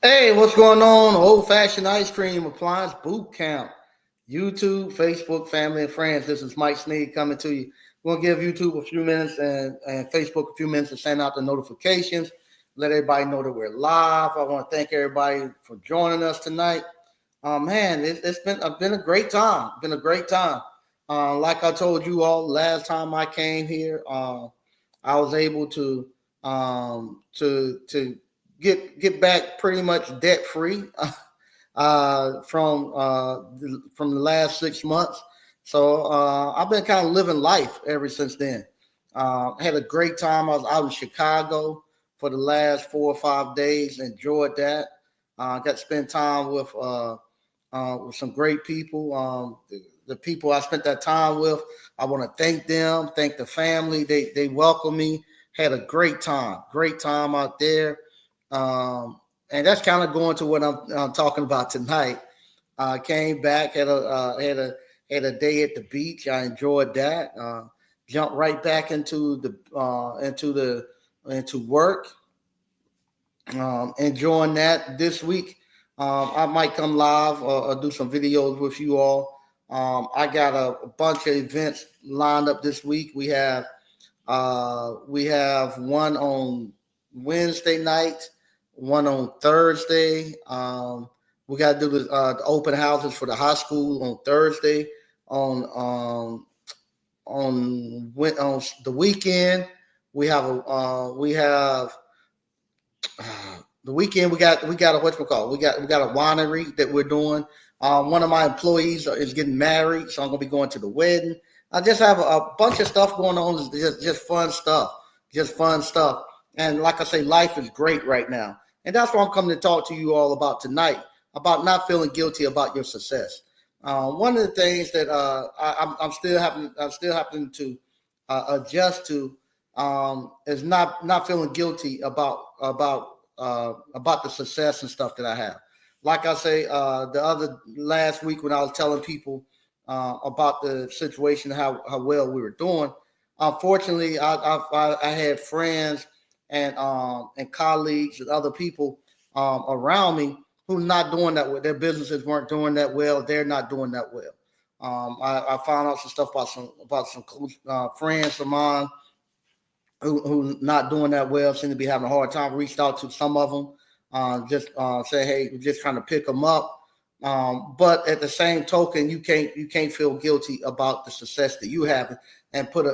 Hey, what's going on? Old fashioned ice cream appliance boot camp. YouTube, Facebook, family, and friends. This is Mike Sneed coming to you. We're going to give YouTube a few minutes and Facebook a few minutes to send out the notifications. Let everybody know that we're live. I want to thank everybody for joining us tonight. Man, it's been a great time. Been a great time. Like I told you all last time I came here, I was able to get back pretty much debt free from the last 6 months. So I've been kind of living life ever since then. Had a great time. I was out in Chicago for the last 4 or 5 days. Enjoyed that. Got to spend time with some great people. The people I spent that time with, I want to thank them, thank the family. They welcomed me. Had a great time out there. And that's kind of going to what I'm talking about tonight. Came back, had a day at the beach. I enjoyed that. Jumped right back into work. Enjoying that this week. I might come live or do some videos with you all. I got a bunch of events lined up this week. We have one on Wednesday night, one on Thursday. We got to do the open houses for the high school on Thursday. On the weekend, we have the weekend we got a what's it called? We got a winery that we're doing. One of my employees is getting married, so I'm gonna be going to the wedding. I just have a bunch of stuff going on. It's just fun stuff. And like I say, life is great right now, and that's what I'm coming to talk to you all about tonight, about not feeling guilty about your success. One of the things that I'm still having to adjust to is not feeling guilty about the success and stuff that I have. Like I say, the other last week when I was telling people about the situation, how well we were doing. Unfortunately, I had friends and colleagues and other people around me who not doing that well. Their businesses weren't doing that well. They're not doing that well. I found out some stuff about some close, friends of mine who not doing that well, seem to be having a hard time. Reached out to some of them, just say, hey, we're just trying to pick them up. But at the same token, you can't feel guilty about the success that you have and put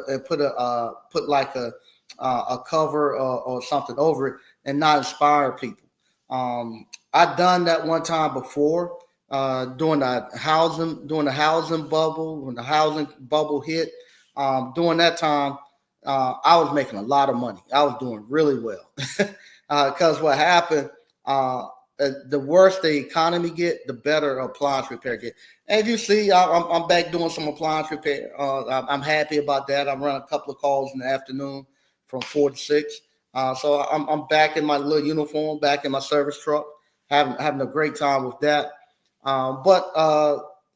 like a cover or something over it and not inspire people. I've done that one time before during the housing bubble when the housing bubble hit. During that time, I was making a lot of money. I was doing really well because what happened. The worse the economy get, the better appliance repair get. As you see, I'm back doing some appliance repair. I'm happy about that. I'm running a couple of calls in the afternoon from 4 to 6. So I'm back in my little uniform, back in my service truck, having a great time with that. But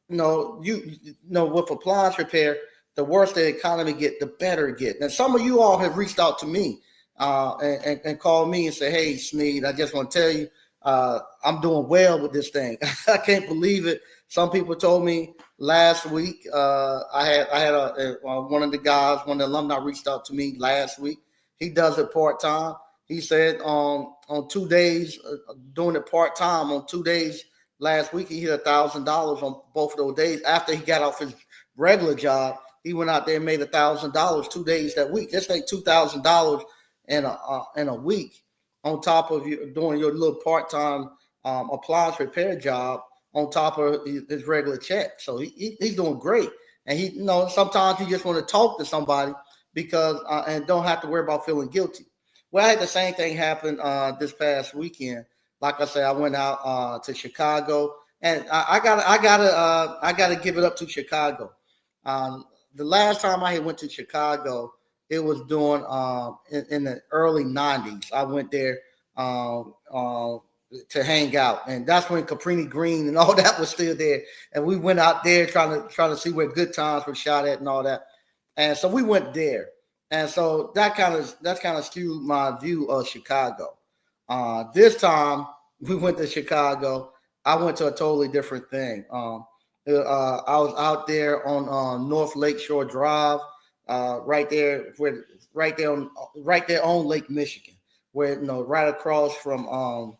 with appliance repair, the worse the economy get, the better it get. And some of you all have reached out to me and called me and say, "Hey, Sneed, I just want to tell you." I'm doing well with this thing. I can't believe it. Some people told me last week. I had one of the guys, one of the alumni, reached out to me last week. He does it part time. He said on 2 days doing it part time on 2 days last week he hit $1,000 on both of those days. After he got off his regular job, he went out there and made $1,000 2 days that week. Let's say $2,000 in a week on top of you doing your little part-time appliance repair job on top of his regular check. So he's doing great. And sometimes you just want to talk to somebody because and don't have to worry about feeling guilty. Well, I had the same thing happen this past weekend. Like I said, I went out to Chicago, and I gotta give it up to Chicago. The last time I went to Chicago, it was during in the early '90s. I went there to hang out, and that's when Caprini Green and all that was still there. And we went out there trying to see where good times were shot at and all that. And so we went there, and so that kind of skewed my view of Chicago. This time, we went to Chicago. I went to a totally different thing. I was out there on North Lakeshore Drive, right there, right there on Lake Michigan, where right across from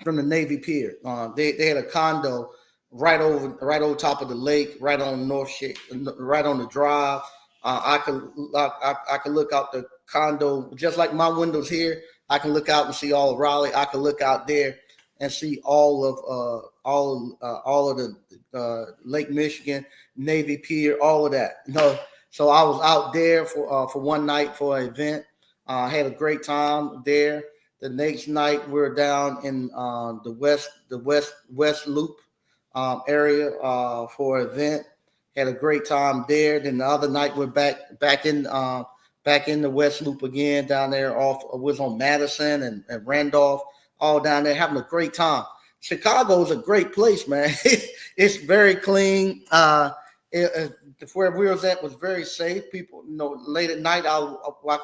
the Navy Pier. They had a condo right over top of the lake, right on right on the drive. I could look out the condo just like my windows here. I can look out and see all of Raleigh. I can look out there and see all of the Lake Michigan, Navy Pier, all of that. So I was out there for one night for an event. Had a great time there. The next night we're down in the West Loop area for an event. Had a great time there. Then the other night we're back in the West Loop again down there was on Madison and Randolph, all down there having a great time. Chicago is a great place, man. It's very clean. Where we was at was very safe. People, late at night I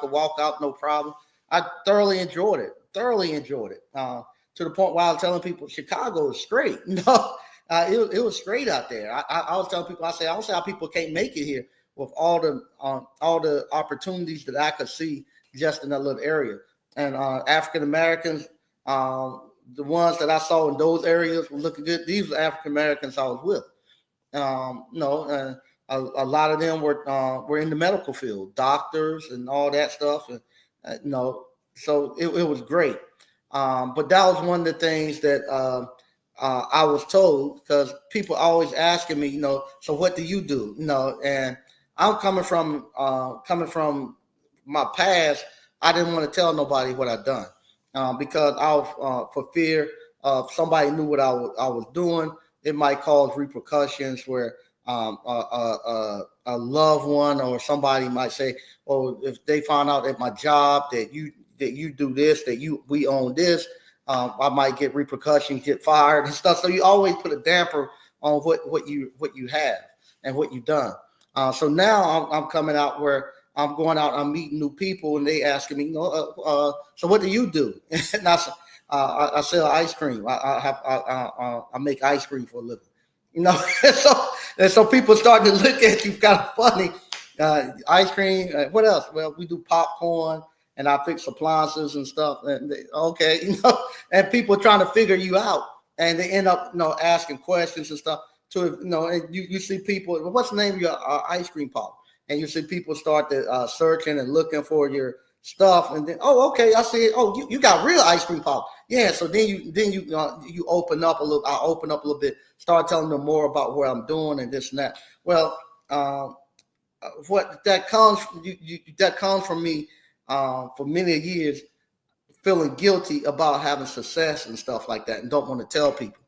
could walk out no problem. I thoroughly enjoyed it. To the point where I was telling people Chicago is great. It was great out there. I was telling people, I don't see how people can't make it here with all the opportunities that I could see just in that little area. And African Americans, the ones that I saw in those areas were looking good. These were African Americans I was with. A lot of them were in the medical field, doctors and all that stuff, and so it was great. But that was one of the things that I was told, because people always asking me, so what do you do? And I'm coming from my past. I didn't want to tell nobody what I'd done because I was for fear of somebody knew what I was doing. It might cause repercussions where a loved one or somebody might say, "Oh, if they found out at my job that you do this, we own this, I might get repercussions, get fired and stuff." So you always put a damper on what you have and what you've done. So now I'm coming out where I'm going out, I'm meeting new people, and they asking me, so what do you do? And I sell ice cream. I make ice cream for a living. So people starting to look at you kind of funny. Ice cream. What else? Well, we do popcorn, and I fix appliances and stuff. And and people trying to figure you out, and they end up, asking questions and stuff. And you see people. What's the name of your ice cream parlor? And you see people start to searching and looking for your stuff, and then, oh, okay, I see it. Oh, you got real ice cream parlor. Yeah. So then you open up a little. I open up a little bit. Start telling them more about what I'm doing and this and that. Well, what that comes from me for many years, feeling guilty about having success and stuff like that, and don't want to tell people.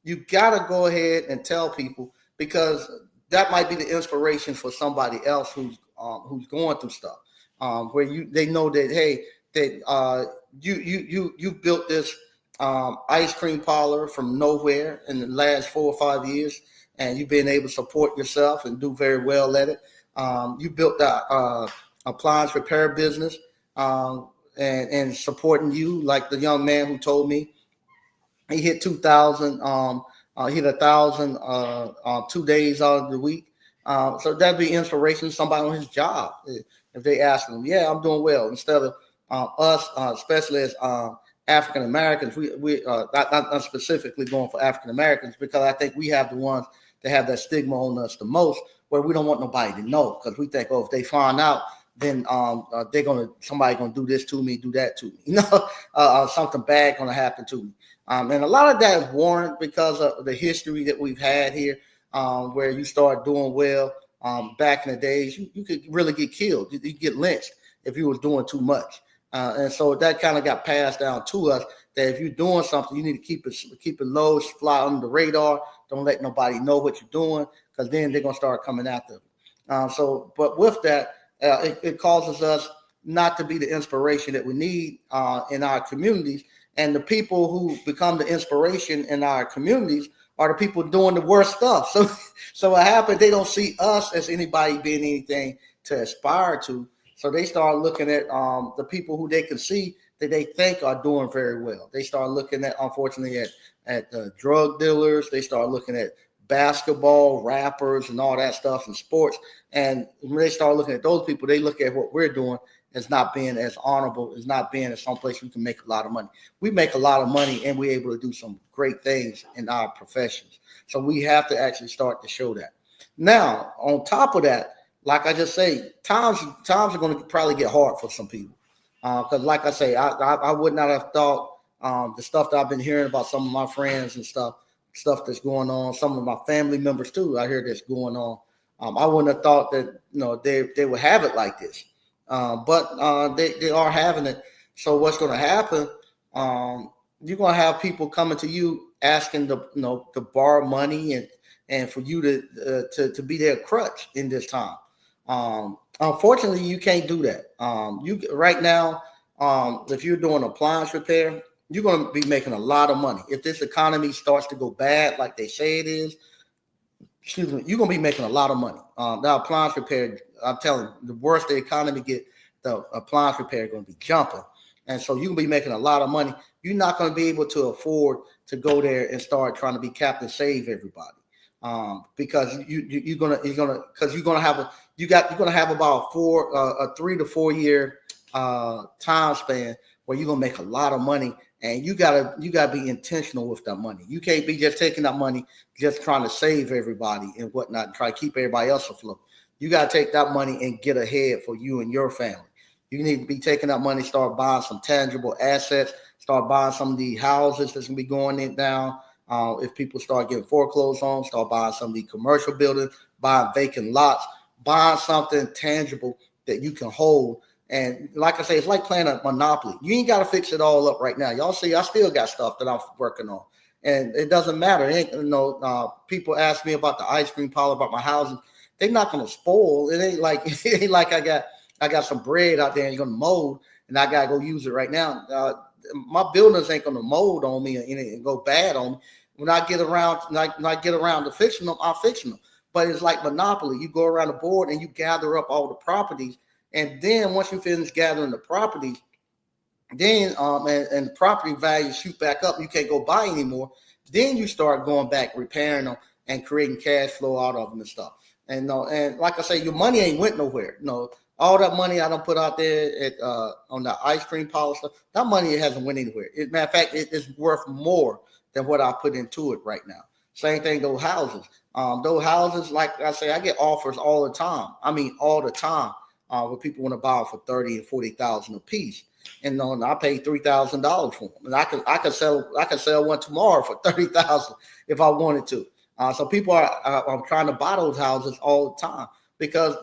You gotta go ahead and tell people, because that might be the inspiration for somebody else who's going through stuff. Where they know that, hey, that you built this ice cream parlor from nowhere in the last 4 or 5 years, and you've been able to support yourself and do very well at it. You built the appliance repair business, and supporting you, like the young man who told me he hit 2,000. Hit 1,000 2 days out of the week. So that'd be inspiration to somebody on his job. If they ask them, yeah, I'm doing well. Instead of us, especially as African Americans, we not specifically going for African Americans, because I think we have the ones that have that stigma on us the most, where we don't want nobody to know, because we think, oh, if they find out, then somebody gonna do this to me, do that to me, something bad gonna happen to me. And a lot of that is warranted because of the history that we've had here, where you start doing well. Back in the days, you could really get killed. You get lynched if you was doing too much. And so that kind of got passed down to us, that if you're doing something, you need to keep it low, fly under the radar. Don't let nobody know what you're doing, because then they're going to start coming after you. But with that, it causes us not to be the inspiration that we need in our communities. And the people who become the inspiration in our communities are the people doing the worst stuff. So what happens, they don't see us as anybody being anything to aspire to. So they start looking at the people who they can see that they think are doing very well. They start looking at, unfortunately, at drug dealers. They start looking at basketball, rappers, and all that stuff in sports. And when they start looking at those people, they look at what we're doing as not being as honorable, as not being at some place we can make a lot of money. We make a lot of money, and we're able to do some great things in our professions. So we have to actually start to show that. Now, on top of that, like I just say, times are going to probably get hard for some people. Because like I say, I would not have thought the stuff that I've been hearing about some of my friends and stuff that's going on, some of my family members too, I hear that's going on. I wouldn't have thought that they would have it like this, but they are having it. So what's going to happen? You're going to have people coming to you asking to borrow money and for you to be their crutch in this time. Unfortunately, you can't do that. You right now, if you're doing appliance repair, you're going to be making a lot of money. If this economy starts to go bad, like they say it is, you're going to be making a lot of money. Now, appliance repair, I'm telling you, the worse the economy get, the appliance repair is going to be jumping. And so you're going to be making a lot of money. You're not going to be able to afford to go there and start trying to be Captain Save everybody. Because you're gonna have about a 3 to 4 year time span where you're gonna make a lot of money, and you gotta be intentional with that money. You can't be just taking that money, just trying to save everybody and whatnot, and try to keep everybody else afloat. You gotta take that money and get ahead for you and your family. You need to be taking that money, start buying some tangible assets, start buying some of the houses that's gonna be going in down. If people start getting foreclosed on, start buying some of the commercial buildings, buying vacant lots, buying something tangible that you can hold. And like I say, it's like playing a Monopoly. You ain't got to fix it all up right now. Y'all see, I still got stuff that I'm working on. And it doesn't matter. People ask me about the ice cream parlor, about my housing. They're not going to spoil. It ain't like I got some bread out there and you're going to mold and I got to go use it right now. My buildings ain't going to mold on me and go bad on me. When I get around to fixing them, I'm fixing them. But it's like Monopoly. You go around the board and you gather up all the properties. And then once you finish gathering the properties, then and the property values shoot back up, you can't go buy anymore. Then you start going back, repairing them and creating cash flow out of them and stuff. And like I say, your money ain't went nowhere. All that money I don't put out there on the ice cream parlor stuff, that money hasn't went anywhere. Matter of fact, it's worth more than what I put into it right now. Same thing, those houses. Those houses, like I say, I get offers all the time. I mean, all the time, where people want to buy them for $30,000 and $40,000 a piece. And I paid $3,000 for them. And I could sell one tomorrow for $30,000 if I wanted to. So people are trying to buy those houses all the time because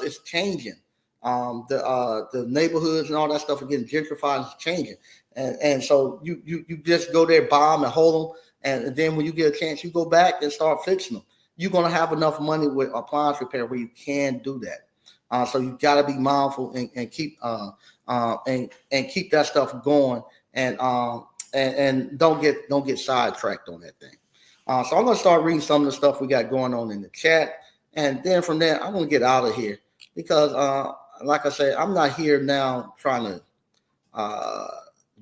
it's changing. The neighborhoods and all that stuff are getting gentrified. It's changing. And so you just go there, buy them and hold them. And then when you get a chance, you go back and start fixing them. You're going to have enough money with appliance repair where you can do that. So you got to be mindful and keep keep that stuff going and don't get sidetracked on that thing. So I'm going to start reading some of the stuff we got going on in the chat. And then from there, I'm going to get out of here because, like I said, I'm not here now trying to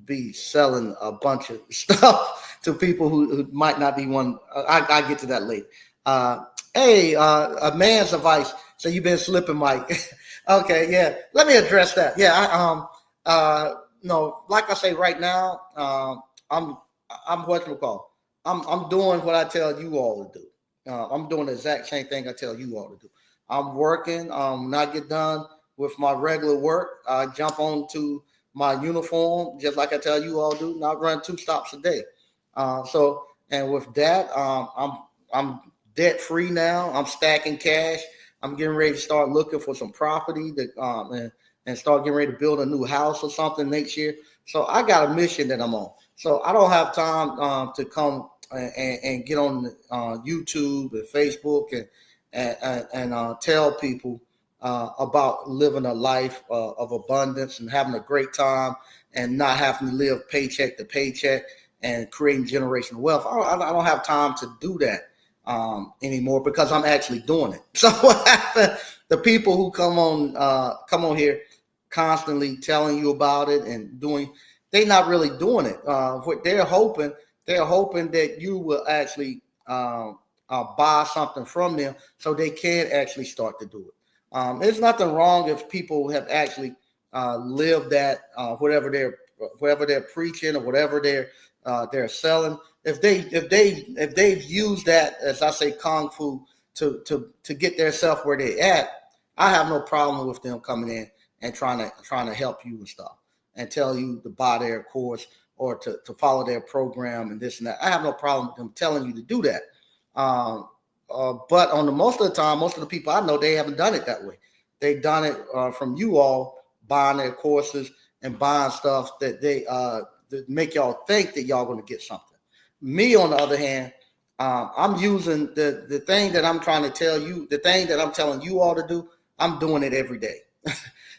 be selling a bunch of stuff to people who might not be one. I get to that later. A man's advice. So you've been slipping, Mike. Okay, yeah. Let me address that. Yeah, like I say, right now, I'm whatchamacallit. I'm doing what I tell you all to do. I'm doing the exact same thing I tell you all to do. I'm working. When I get done with my regular work, I jump onto my uniform, just like I tell you all do, and I run 2 stops a day. And with that, I'm debt free now. I'm stacking cash. I'm getting ready to start looking for some property and start getting ready to build a new house or something next year. So I got a mission that I'm on. So I don't have time to come and get on YouTube and Facebook and tell people about living a life of abundance and having a great time and not having to live paycheck to paycheck and creating generational wealth. I don't have time to do that anymore because I'm actually doing it. So what happened the people who come on here constantly telling you about it and doing, they're not really doing it. What they're hoping that you will actually buy something from them so they can actually start to do it. There's nothing wrong if people have actually lived that whatever they're preaching or whatever they're selling. If they've used that, as I say, kung fu to get themselves where they're at, I have no problem with them coming in and trying to help you and stuff and tell you to buy their course or to follow their program and this and that. I have no problem with them telling you to do that. But most of the time, most of the people I know, they haven't done it that way. They've done it from you all buying their courses and buying stuff that that make y'all think that y'all going to get something. Me, on the other hand, I'm using the thing that I'm trying to tell you, the thing that I'm telling you all to do. I'm doing it every day.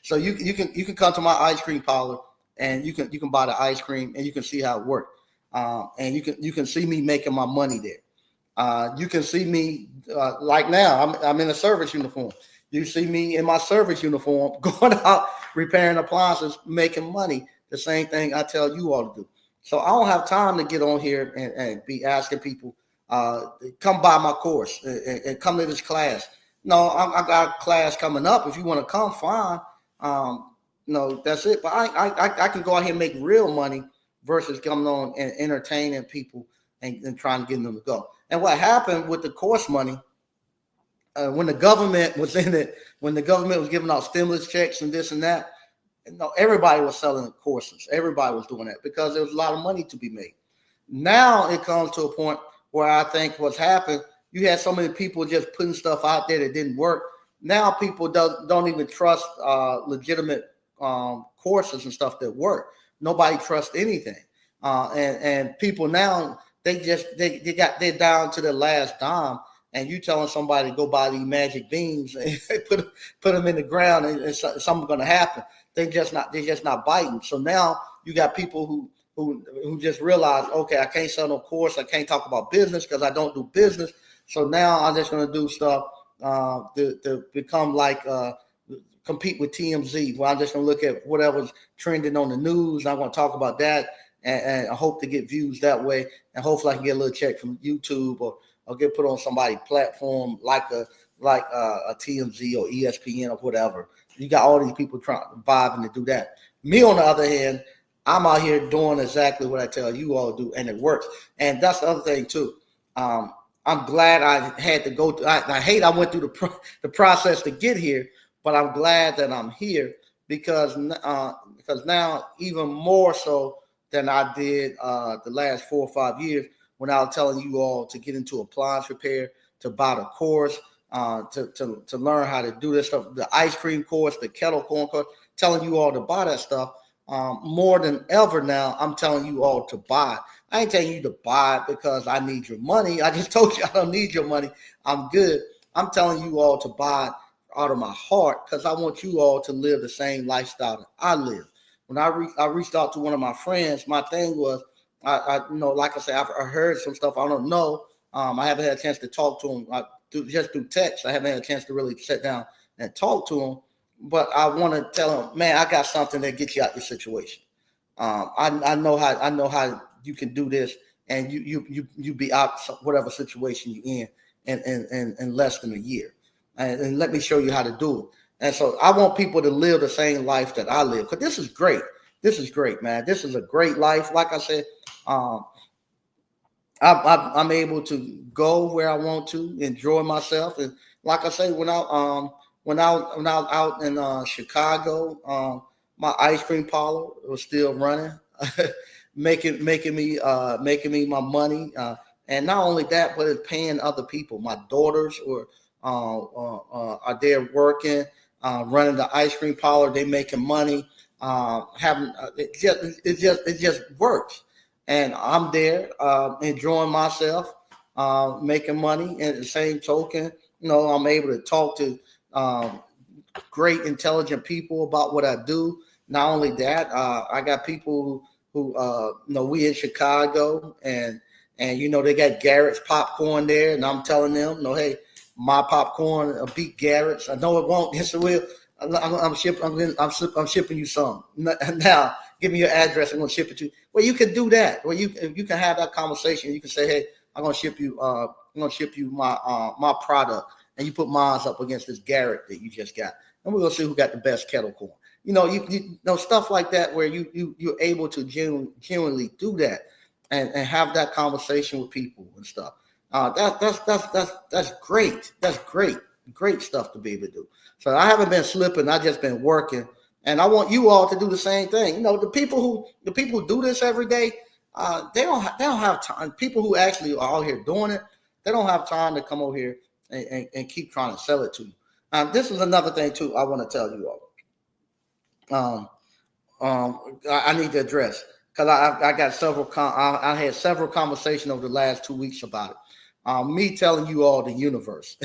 So you can come to my ice cream parlor and you can buy the ice cream and you can see how it works. And you can see me making my money there. You can see me like now. I'm in a service uniform. You see me in my service uniform going out repairing appliances, making money. The same thing I tell you all to do. So I don't have time to get on here and be asking people, come buy my course and come to this class. No, I got a class coming up. If you want to come, fine. No, that's it. But I can go out here and make real money versus coming on and entertaining people and trying to get them to go. And what happened with the course money, when the government was in it, when the government was giving out stimulus checks and this and that, everybody was selling courses. Everybody was doing that because there was a lot of money to be made. Now it comes to a point where I think what's happened, you had so many people just putting stuff out there that didn't work. Now people don't even trust legitimate courses and stuff that work. Nobody trusts anything. And people now, they're down to the last dime. And you telling somebody to go buy these magic beans and put them in the ground and something's going to happen. They're just not biting. So now you got people who just realize, okay, I can't sell no course. I can't talk about business because I don't do business. So now I'm just going to do stuff to become like compete with TMZ, where I'm just going to look at whatever's trending on the news. I'm going to talk about that and I hope to get views that way. And hopefully I can get a little check from YouTube or get put on somebody's platform like a TMZ or ESPN or whatever. You got all these people vibing to do that. Me, on the other hand, I'm out here doing exactly what I tell you all to do, and it works. And that's the other thing too. I'm glad I had to go through. I went through the process to get here, but I'm glad that I'm here because now even more so than I did the last 4 or 5 years when I was telling you all to get into appliance repair, to buy the course, to learn how to do this stuff, the ice cream course, the kettle corn course, telling you all to buy that stuff. More than ever now, I'm telling you all to buy. I ain't telling you to buy it because I need your money. I just told you I don't need your money. I'm good. I'm telling you all to buy it out of my heart because I want you all to live the same lifestyle that I live. When I reached out to one of my friends, my thing was, like I said, I heard some stuff I don't know. I haven't had a chance to talk to him just through text. I haven't had a chance to really sit down and talk to him. But I want to tell him, man, I got something that gets you out of your situation. I know how you can do this, and you be out whatever situation you're in less than a year. And let me show you how to do it. And so I want people to live the same life that I live, because this is great. This is great, man. This is a great life. Like I said, I'm able to go where I want to, enjoy myself, and like I say, when I was out in Chicago, my ice cream parlor was still running, making me my money, and not only that, but it's paying other people. My daughters are there working, running the ice cream parlor. They making money, it just works. And I'm there enjoying myself, making money. And at the same token, I'm able to talk to great, intelligent people about what I do. Not only that, I got people who we in Chicago, and they got Garrett's popcorn there, and I'm telling them, hey, my popcorn beat Garrett's. I know it won't. Yes, it will. I'm shipping you some now. Give me your address. I'm gonna ship it to you. Well, you can do that. Well, you can have that conversation. You can say, hey, I'm gonna ship you. I'm gonna ship you my product, and you put mine up against this Garrett that you just got, and we're gonna see who got the best kettle corn. You know stuff like that where you're able to genuinely do that and have that conversation with people and stuff. That's great. That's great stuff to be able to do. So I haven't been slipping. I just been working, and I want you all to do the same thing. The people who do this every day, they don't have time. People who actually are out here doing it, they don't have time to come over here and keep trying to sell it to you. This is another thing too. I want to tell you all. I need to address because I got several. I had several conversations over the last 2 weeks about it. Me telling you all the universe.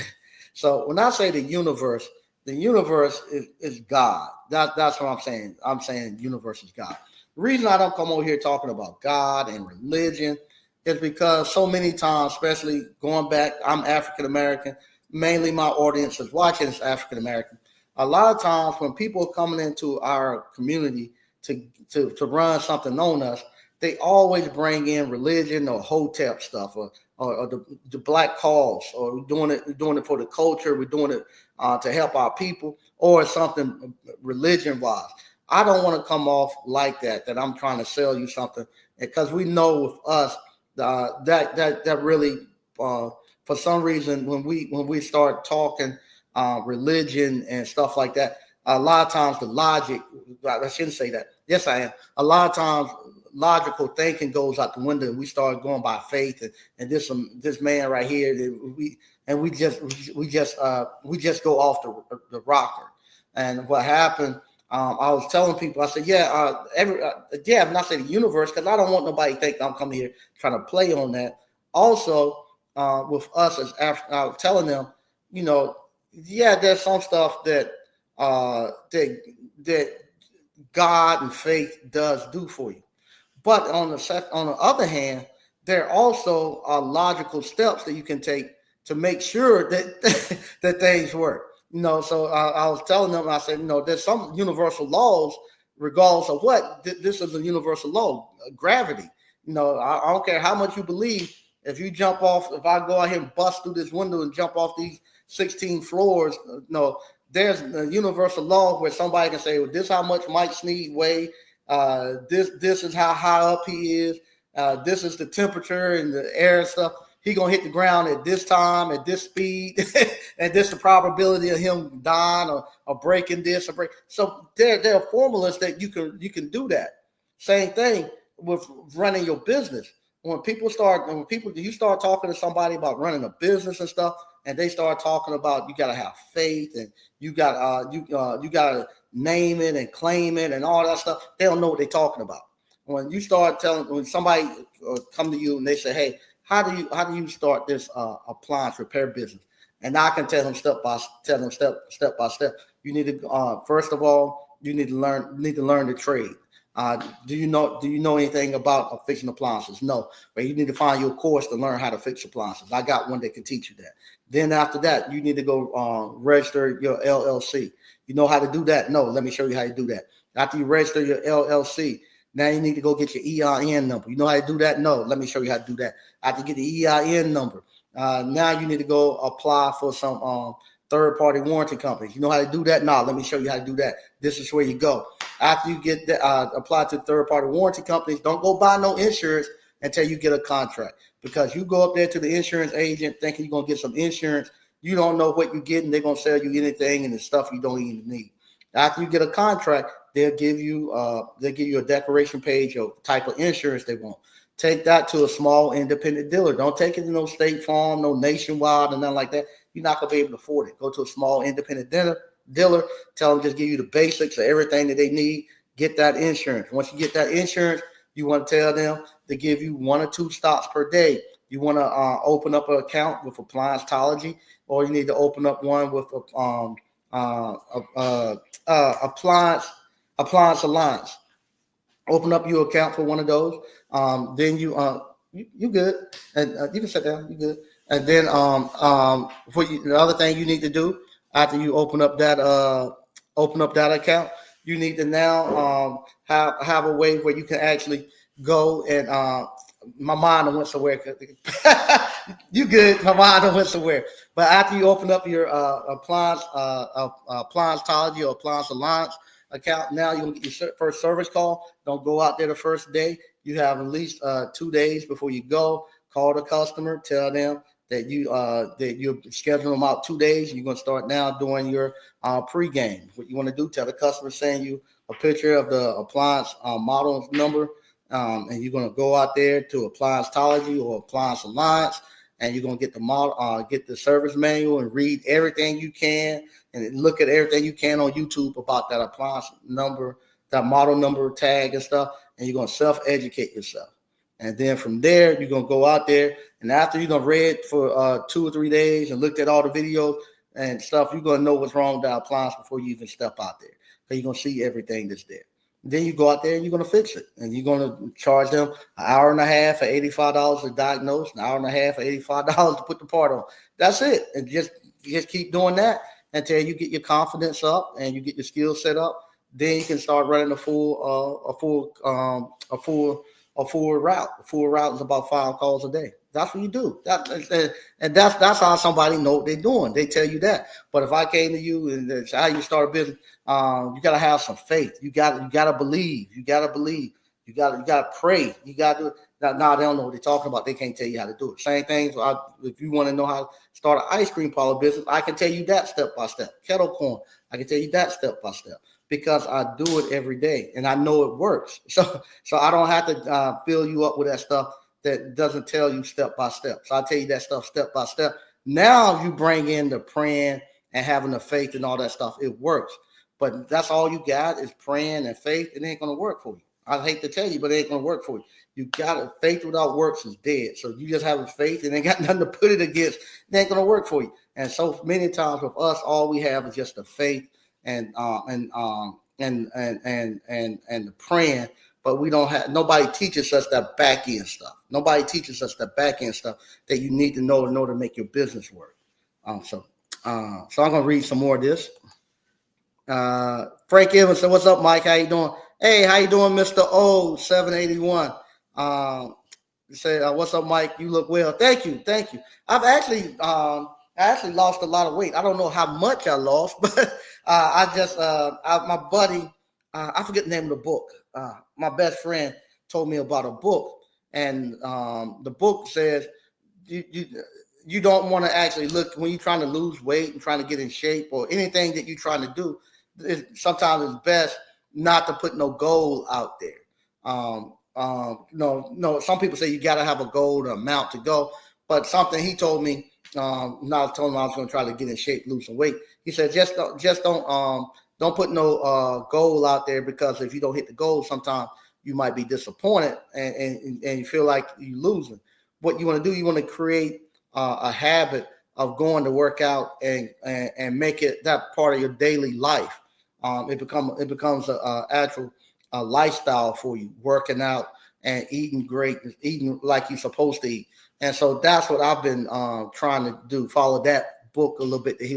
So when I say the universe is God. That's what I'm saying. I'm saying universe is God. The reason I don't come over here talking about God and religion is because so many times, especially going back, I'm African American. Mainly my audience is watching is African American. A lot of times when people are coming into our community to run something on us, they always bring in religion or hotep stuff or the black cause, or we're doing it for the culture, we're doing it to help our people, or something religion wise. I don't want to come off like that I'm trying to sell you something, because we know with us that really for some reason when we start talking religion and stuff like that, a lot of times the logic, I shouldn't say that. Yes, I am. A lot of times logical thinking goes out the window, and we start going by faith and this man right here we just go off the rocker. And what happened, I was telling people, I said, I'm not saying the universe, because I don't want nobody to think I'm coming here trying to play on that. Also, with us as African, I was telling them, there's some stuff that God and faith does do for you. But on the other hand, there also are logical steps that you can take to make sure that that things work. So I was telling them, I said, there's some universal laws, regardless of what. This is a universal law, gravity. I don't care how much you believe. If you jump off, if I go out here and bust through this window and jump off these 16 floors, there's a universal law where somebody can say, well, this is how much Mike Snead weigh. This is how high up he is. This is the temperature and the air and stuff. He gonna hit the ground at this time, at this speed, and this the probability of him dying or breaking this or break. So there are formulas that you can do that. Same thing with running your business. When you start talking to somebody about running a business and stuff, and they start talking about you gotta have faith and you gotta name it and claim it and all that stuff, they don't know what they're talking about. When somebody come to you and they say, hey, how do you start this appliance repair business? And I can tell them step by step. You need to first of all, you need to learn the trade. Do you know anything about fixing appliances? No, but you need to find your course to learn how to fix appliances. I got one that can teach you that. Then after that, you need to go register your LLC. You know how to do that? No, let me show you how to do that. After you register your LLC, now you need to go get your EIN number. You know how to do that? No, let me show you how to do that. After you get the EIN number, now you need to go apply for some third-party warranty companies. You know how to do that? No, let me show you how to do that. This is where you go. After you get apply to third-party warranty companies, don't go buy no insurance until you get a contract, because you go up there to the insurance agent thinking you're going to get some insurance. You don't know what you're getting. They're going to sell you anything and the stuff you don't even need. After you get a contract, they'll give you a declaration page of type of insurance they want. Take that to a small independent dealer. Don't take it to no State Farm, no Nationwide, and nothing like that. You're not going to be able to afford it. Go to a small independent dealer. Tell them just give you the basics of everything that they need. Get that insurance. Once you get that insurance, you want to tell them to give you 1 or 2 stops per day. You want to open up an account with Appliancetology, or you need to open up one with Appliance Alliance. Open up your account for one of those. Then you good, and you can sit down. You good. And then the other thing you need to do after you open up that account, you need to now have a way where you can actually go and my mind went somewhere. You good? My mind went somewhere. But after you open up your Appliancetology or Appliance Alliance account, now you're gonna get your first service call. Don't go out there the first day. You have at least 2 days before you go. Call the customer, tell them that you're scheduling them out 2 days. You're gonna start now doing your pregame. What you want to do? Tell the customer, send you a picture of the appliance model number, and you're gonna go out there to Appliancetology or Appliance Alliance, and you're gonna get the model, get the service manual, and read everything you can, and look at everything you can on YouTube about that appliance number, that model number tag and stuff, and you're gonna self-educate yourself. And then from there, you're gonna go out there, and after you're gonna read for 2 or 3 days and looked at all the videos and stuff, you're gonna know what's wrong with the appliance before you even step out there, because you're gonna see everything that's there. Then you go out there and you're gonna fix it, and you're gonna charge them an hour and a half for $85 to diagnose, an hour and a half for $85 to put the part on. That's it, and just keep doing that until you get your confidence up and you get your skills set up. Then you can start running a full route. A full route is about 5 calls a day. That's what you do. That's how somebody know what they're doing. They tell you that. But if I came to you and that's how you start a business, you gotta have some faith. You gotta believe. You gotta believe. You gotta pray. You gotta do it. Now they don't know what they're talking about. They can't tell you how to do it. Same thing. So if you want to know how to start an ice cream parlor business, I can tell you that step by step. Kettle corn, I can tell you that step by step, because I do it every day and I know it works. So I don't have to fill you up with that stuff that doesn't tell you step by step. So I tell you that stuff step by step. Now you bring in the praying and having the faith and all that stuff. It works. But that's all you got is praying and faith. It ain't going to work for you. I hate to tell you, but it ain't going to work for you. You got it. Faith without works is dead. So you just have a faith and ain't got nothing to put it against. It ain't going to work for you. And so many times with us, all we have is just the faith and the praying, but we don't have. Nobody teaches us that back end stuff. Nobody teaches us the back end stuff that you need to know in order to make your business work. So I'm gonna read some more of this. Frank Evans said, "What's up, Mike? How you doing? Hey, how you doing, Mr. O 781? Say, what's up, Mike? You look well. Thank you. I actually lost a lot of weight. I don't know how much I lost, but my buddy, I forget the name of the book. My best friend told me about a book, and the book says you don't want to actually look when you're trying to lose weight and trying to get in shape or anything that you're trying to do. Sometimes it's best not to put no goal out there. No. Some people say you got to have a goal, an amount to go, but something he told me. Now I told him I was going to try to get in shape, lose some weight. He said, just don't put no goal out there, because if you don't hit the goal, sometimes you might be disappointed and you feel like you're losing. What you want to do, you want to create a habit of going to work out and make it that part of your daily life. It becomes a actual lifestyle for you, working out and eating great, eating like you're supposed to eat. And so that's what I've been trying to do. Follow that book a little bit that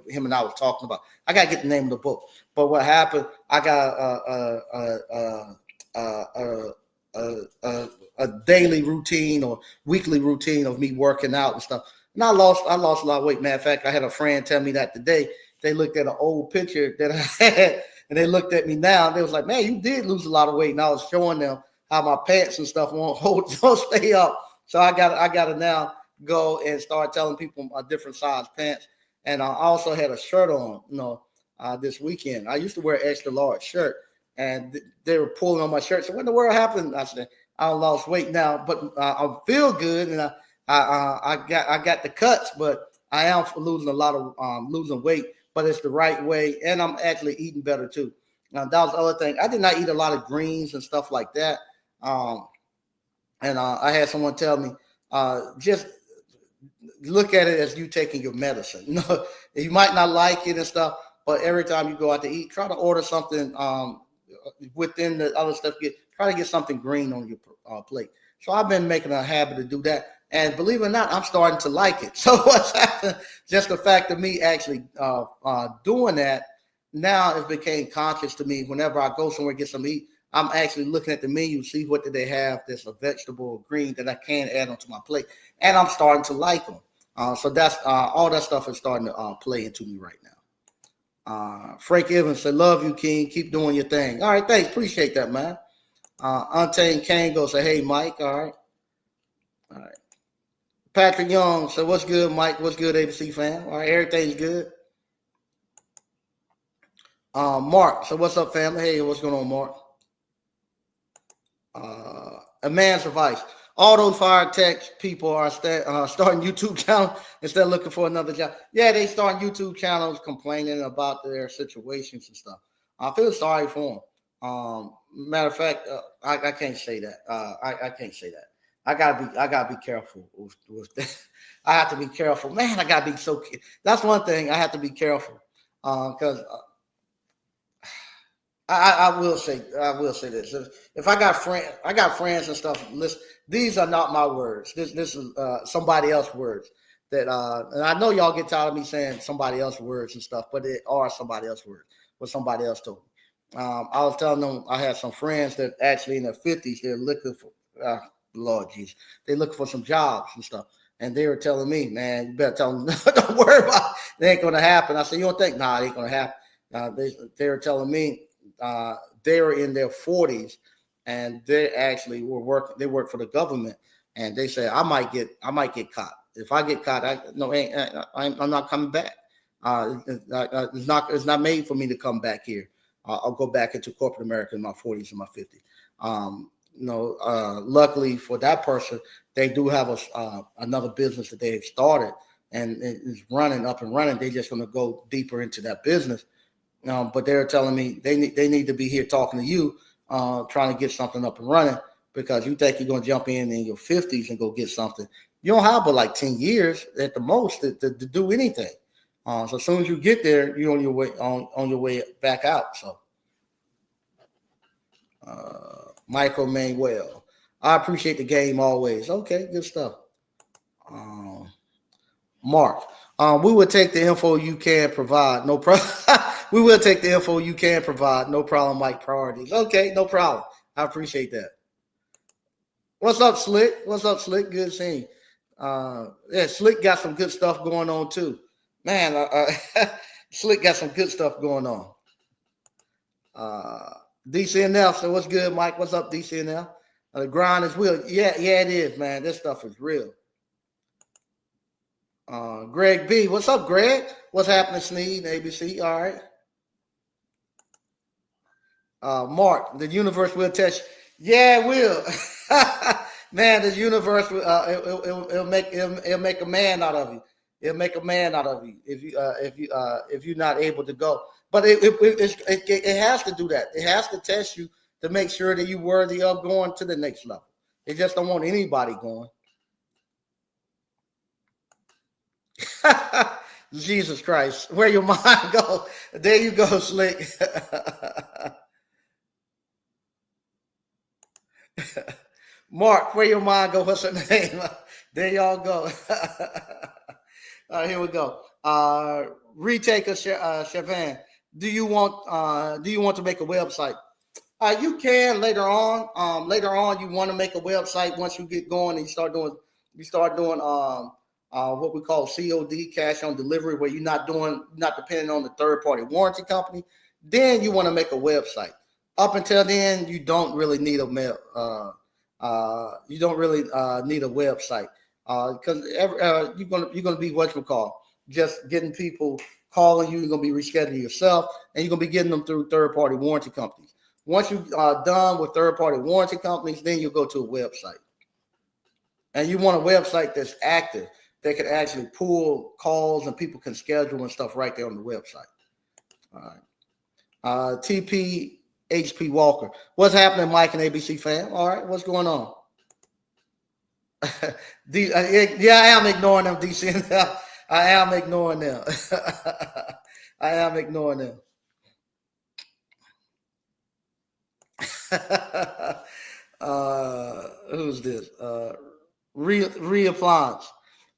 him and I was talking about. I gotta get the name of the book. But what happened? I got a daily routine or weekly routine of me working out and stuff. And I lost a lot of weight. Matter of fact, I had a friend tell me that today. They looked at an old picture that I had, and they looked at me now. And they was like, "Man, you did lose a lot of weight." And I was showing them how my pants and stuff don't stay up. So I got to now go and start telling people a different size pants. And I also had a shirt on, this weekend. I used to wear extra large shirt, and they were pulling on my shirt. So what in the world happened? I said, I lost weight now, but I feel good, and I got the cuts, but I am losing a lot of losing weight, but it's the right way, and I'm actually eating better too. That was the other thing. I did not eat a lot of greens and stuff like that. And I had someone tell me, just look at it as you taking your medicine. You might not like it and stuff, but every time you go out to eat, try to order something within the other stuff. Try to get something green on your plate. So I've been making a habit to do that. And believe it or not, I'm starting to like it. So what's happened? Just the fact of me actually doing that, now it became conscious to me. Whenever I go somewhere to get some eat, I'm actually looking at the menu, see what do they have that's a vegetable or green that I can add onto my plate, and I'm starting to like them. So that's all that stuff is starting to play into me right now. Frank Evans said, "Love you, King. Keep doing your thing." All right, thanks. Appreciate that, man. Untamed Kango said, "Hey, Mike." All right. All right. Patrick Young said, "What's good, Mike? What's good, ABC fam?" All right, everything's good. Mark, so what's up, family? Hey, what's going on, Mark? A man's advice. All those fire tech people are starting YouTube channels instead of looking for another job. Yeah, they start YouTube channels complaining about their situations and stuff. I feel sorry for them. Matter of fact, I can't say that. I can't say that. I gotta be careful with that. I have to be careful, man. I gotta be so. That's one thing I have to be careful because. I will say this. If I got friends and stuff. Listen, these are not my words. This is somebody else's words. That and I know y'all get tired of me saying somebody else's words and stuff, but it are somebody else's words. What somebody else told me. I was telling them I had some friends that actually in their 50s they're looking for Lord Jesus, they're looking for some jobs and stuff. And they were telling me, man, you better tell them, don't worry about it. It ain't gonna happen. I said, you don't think? Nah, it ain't gonna happen. They were telling me. They were in their 40s and they actually were working. They work for the government, and they say I might get caught. If I get caught, I'm not coming back. It's not made for me to come back here. I'll go back into corporate America in my 40s and my 50s. Luckily for that person, they do have another business that they've started and it's running up and running. They're just going to go deeper into that business. But they're telling me they need to be here talking to you, trying to get something up and running because you think you're going to jump in your 50s and go get something. You don't have but like 10 years at the most to do anything. So as soon as you get there, you're on your way back out. So, Michael Manuel, I appreciate the game always. Okay, good stuff. Mark, we will take the info you can provide. No problem. We will take the info you can provide. No problem, Mike. Priorities. Okay, no problem. I appreciate that. What's up, Slick? What's up, Slick? Good seeing you. Yeah, Slick got some good stuff going on too. Man, Slick got some good stuff going on. DCNL. So what's good, Mike? What's up, DCNL? The grind is real. Yeah, it is, man. This stuff is real. Greg B. What's up, Greg? What's happening, Sneed, ABC? All right. Mark, the universe will test you. Yeah, it will. Man, this universe will it'll make a man out of you. It'll make a man out of you if you're not able to go. But it has to do that. It has to test you to make sure that you're worthy of going to the next level. It just don't want anybody going. Jesus Christ, where your mind go? There you go, Slick. Mark, where your mind go? What's her name? There y'all go. All right, here we go. Retaker Chavan, do you want to make a website? You can later on. Later on, you want to make a website once you get going and you start doing what we call COD, cash on delivery, where you're not depending on the third party warranty company. Then you want to make a website. Up until then, you don't really need a mail. You don't really need a website because you're gonna be what you call just getting people calling you. You're gonna be rescheduling yourself, and you're gonna be getting them through third party warranty companies. Once you are done with third party warranty companies, then you go to a website, and you want a website that's active. They can actually pull calls and people can schedule and stuff right there on the website. All right. TP HP Walker. What's happening, Mike and ABC fam? All right. What's going on? Yeah, I am ignoring them, DC. I am ignoring them. I am ignoring them. Who's this? Reappliance.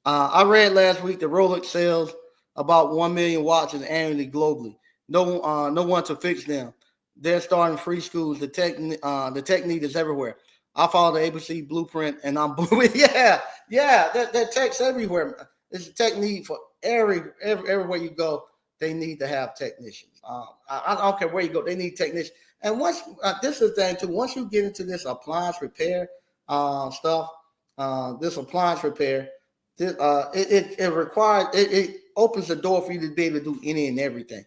I read last week the Rolex sells about 1 million watches annually globally. No one to fix them. They're starting free schools. The technique is everywhere. I follow the ABC blueprint, and I'm yeah, yeah. That tech's everywhere. It's a technique for everywhere you go. They need to have technicians. I don't care where you go. They need technicians. And once this is the thing too. Once you get into this appliance repair stuff, this appliance repair, it requires it opens the door for you to be able to do any and everything.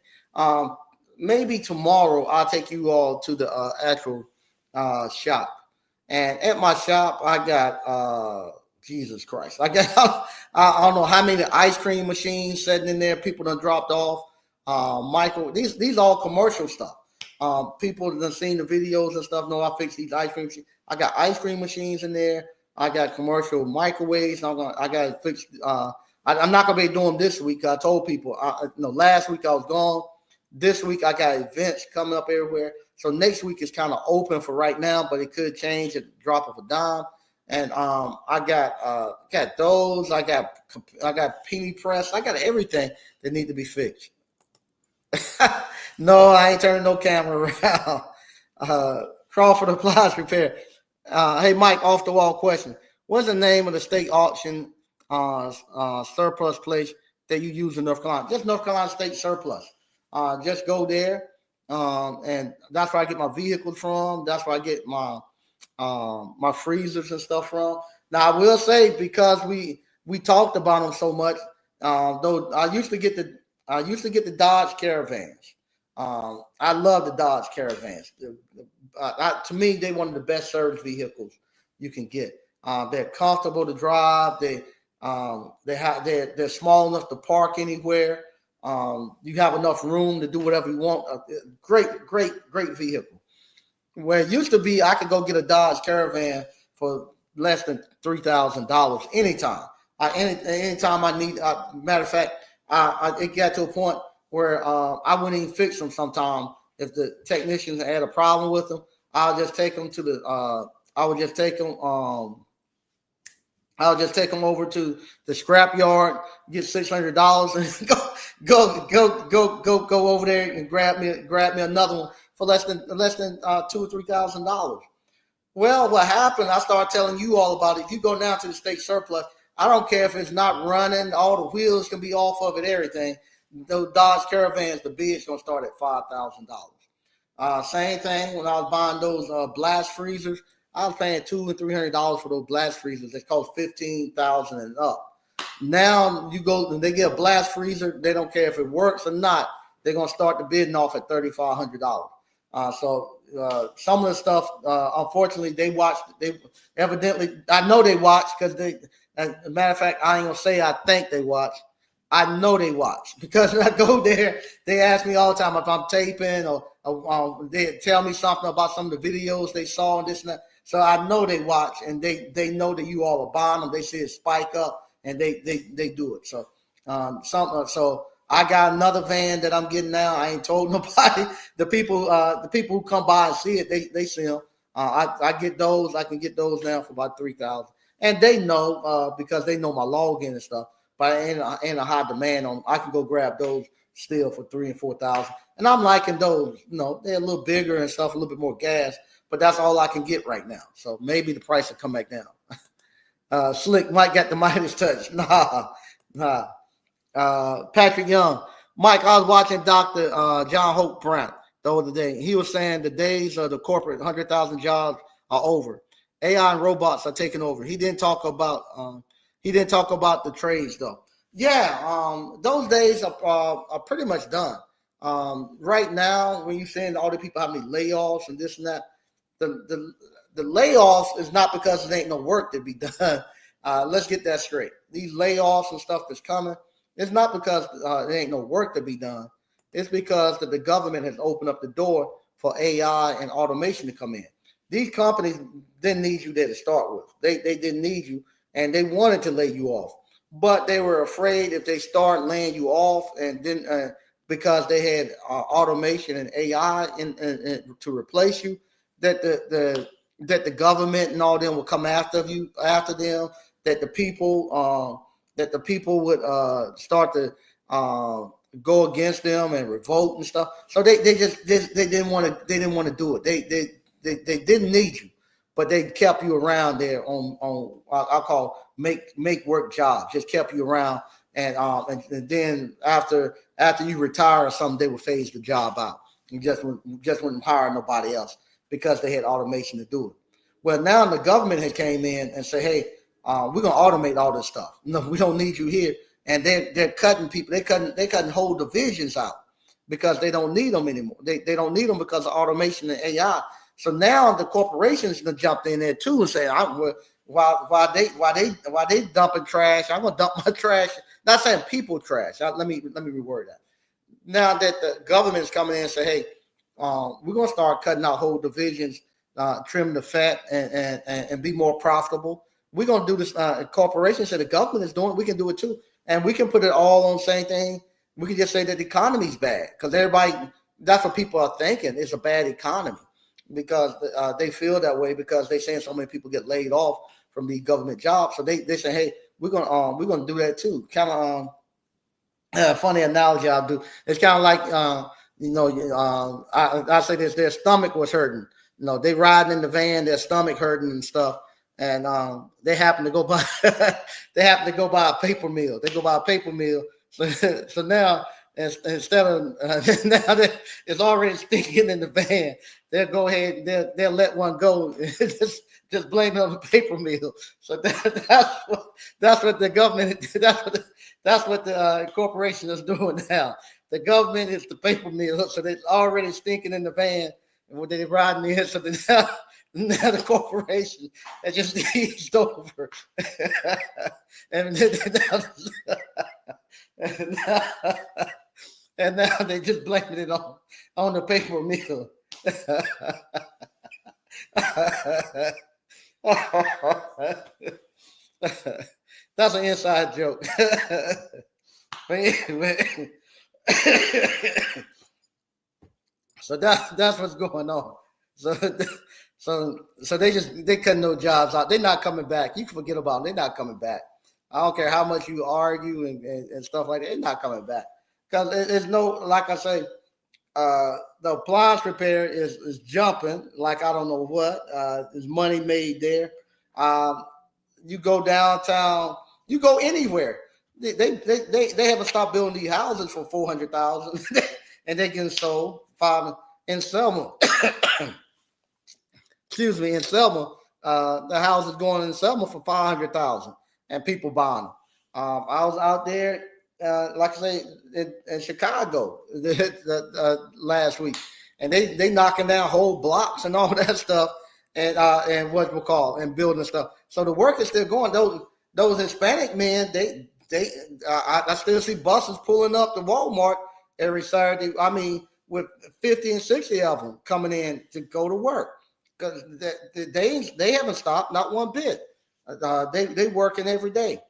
Maybe tomorrow I'll take you all to the actual shop, and at my shop I got Jesus Christ, I got I don't know how many ice cream machines sitting in there. People done dropped off. These all commercial stuff. People that seen the videos and stuff know I fix these ice cream machines. I got ice cream machines in there. I got commercial microwaves. I got to fix. I'm not gonna be doing this week. I told people. Last week I was gone. This week I got events coming up everywhere. So next week is kind of open for right now, but it could change at the drop of a dime. And I got those. I got penny press. I got everything that need to be fixed. No, I ain't turning no camera around. Crawford Appliance Repair. Hey, Mike, off the wall question. What's the name of the state auction surplus place that you use in North Carolina? Just North Carolina State Surplus. Just go there. And that's where I get my vehicles from. That's where I get my freezers and stuff from. Now, I will say, because we talked about them so much, though I used to get the Dodge Caravans. I love the Dodge Caravans. To me, they're one of the best service vehicles you can get. They're comfortable to drive. They're small enough to park anywhere. You have enough room to do whatever you want. Great vehicle. Where it used to be, I could go get a Dodge Caravan for less than $3,000 anytime. Anytime I need. Matter of fact, it got to a point where I wouldn't even fix them sometimes. If the technicians had a problem with them, I'll just take them to the. I would just take them. I'll just take them over to the scrap yard, get $600, and go over there and grab me another one for less than $2,000 or $3,000. Well, what happened? I started telling you all about it. If you go down to the state surplus, I don't care if it's not running, all the wheels can be off of it, everything. Those Dodge Caravans, the bid's gonna start at $5,000. Same thing when I was buying those blast freezers. I was paying $200 and $300 for those blast freezers. They cost $15,000 and up. Now you go and they get a blast freezer. They don't care if it works or not. They're gonna start the bidding off at $3,500. So some of the stuff, unfortunately, they watched. They evidently, I know they watch because they. As a matter of fact, I ain't gonna say I think they watch. I know they watch because when I go there, they ask me all the time if I'm taping or they tell me something about some of the videos they saw and this and that. So I know they watch and they know that you all are buying them. They see it spike up and they do it. So so I got another van that I'm getting now. I ain't told nobody. The people who come by and see it, they see them. I get those. I can get those now for about $3,000. And they know because they know my login and stuff, but ain't a high demand on them. I can go grab those still for $3,000 and $4,000. And I'm liking those. They're a little bigger and stuff, a little bit more gas, but that's all I can get right now. So maybe the price will come back down. Slick Mike got the Midas touch. Nah. Patrick Young. Mike, I was watching Dr. John Hope Brown the other day. He was saying the days of the corporate 100,000 jobs are over. AI and robots are taking over. He didn't talk about the trades though. Yeah, those days are pretty much done. Right now, when you're saying all the people having layoffs and this and that, the layoffs is not because there ain't no work to be done. Let's get that straight. These layoffs and stuff that's coming, it's not because there ain't no work to be done. It's because the government has opened up the door for AI and automation to come in. These companies didn't need you there to start with. They didn't need you, and they wanted to lay you off. But they were afraid if they start laying you off, and then because they had automation and AI to replace you, that the government and all them will come after them. that the people would start to go against them and revolt and stuff. So they didn't want to do it. They didn't need you, but they kept you around there on I call make work jobs. Just kept you around, and then after you retire or something, they would phase the job out and just wouldn't hire nobody else because they had automation to do it. Well, now the government has came in and said, hey, we're gonna automate all this stuff. No, we don't need you here. And they're cutting people. They cutting whole divisions out because they don't need them anymore. They don't need them because of automation and AI. So now the corporations have jumped in there too and say, why they dumping trash? I'm gonna dump my trash. Not saying people trash. Let me reword that. Now that the government is coming in and say, hey, we're gonna start cutting out whole divisions, trim the fat, and be more profitable. We're gonna do this. Corporations and the government is doing it. We can do it too. And we can put it all on the same thing. We can just say that the economy's bad because that's what people are thinking. It's a bad economy because they feel that way because they're saying so many people get laid off from the government jobs. So they say, hey, we're gonna do that too. Kind of funny analogy I'll do. It's kind of like I say this: their stomach was hurting. They riding in the van, their stomach hurting and stuff. And they happen to go by a paper mill. They go by a paper mill. So now instead of now it's already stinking in the van, they'll go ahead and they'll let one go. just blame it on the paper mill. So that's what the government that's what the corporation is doing now. The government is the paper mill. So they're already stinking in the van, and when they're riding in, so now the corporation has just eased over, and now they just blaming it on the paper mill. That's an inside joke. But anyway, so that's what's going on. So they cut no jobs out. They're not coming back. You can forget about them. They're not coming back. I don't care how much you argue and stuff like that. They're not coming back because there's no, like I say, the appliance repair is jumping like I don't know what. There's money made there. You go downtown. You go anywhere. They haven't stopped building these houses for $400,000, and they can sold in Selma. Excuse me, in Selma, the house is going in Selma for $500,000, and people buying them. I was out there, like I say, in Chicago last week, and they knocking down whole blocks and all that stuff, and what we call and building stuff. So the work is still going. Those Hispanic men, I still see buses pulling up to Walmart every Saturday. I mean, with 50 and 60 of them coming in to go to work. Because they haven't stopped, not one bit. They working every day.